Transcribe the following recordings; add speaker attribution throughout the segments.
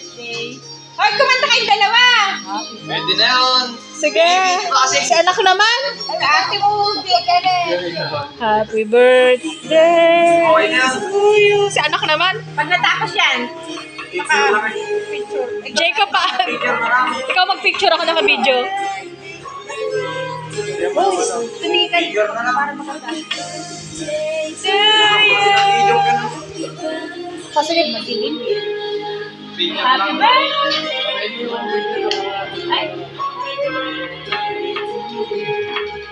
Speaker 1: birthday. Hoy, kumanta kayong dalawa!
Speaker 2: Pwede na yun.
Speaker 3: Sige. Si anak naman.
Speaker 1: Ay, ate mo, ganun.
Speaker 3: Happy birthday
Speaker 2: Okay na yan.
Speaker 3: to you. Si anak naman.
Speaker 1: Pag natapos yan,
Speaker 2: Picture lang eh.
Speaker 1: picture.
Speaker 3: Jacob pa.
Speaker 2: Picture na lang.
Speaker 3: Ikaw mag-picture, ako naka-video.
Speaker 1: Tumigan.
Speaker 2: Picture na lang.
Speaker 1: Para makita.
Speaker 2: Video ka na.
Speaker 3: Kasi
Speaker 1: Madilim.
Speaker 2: Picture
Speaker 1: Happy
Speaker 2: lang.
Speaker 1: birthday! Ay.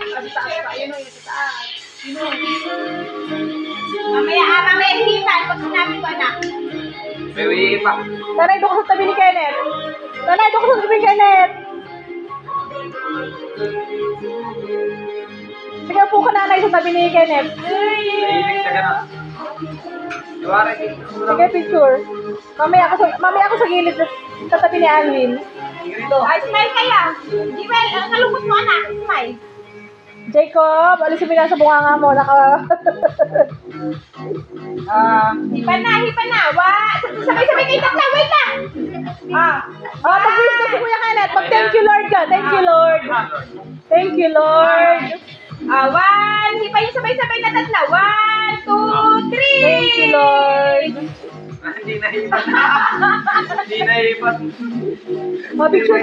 Speaker 1: Sa taas pa. Yun o, sa taas. Mamaya hipan. Pag sinabi ko, anak.
Speaker 2: May wihi pa.
Speaker 3: Tanay, doon ka sa tabi ni Kenneth. Tanay, doon ka sa tabi ni Kenneth. Sige po ka nanay sa tabi ni Kenneth.
Speaker 2: Nailig ka na. Iwari.
Speaker 3: Sige, picture. Mamaya ako sa gilid sa tabi ni Alvin.
Speaker 1: Ay, smile kaya. Jewel, ang kalungkot mo, anak. Smile.
Speaker 3: Jacob, alisin mo na sa bunganga mo.
Speaker 1: Hipan na. Sabay-sabay kayo tatla. Wait lang.
Speaker 3: Pag-wish na si Kuya Kenneth. Mag-thank you Lord ka. Thank you Lord. Thank you Lord.
Speaker 1: One. Hipan yung sabay-sabay na tatla. 1, 2, 3.
Speaker 3: Thank you Lord.
Speaker 2: Hindi nahipan. Hindi nahipan.
Speaker 3: Mapicture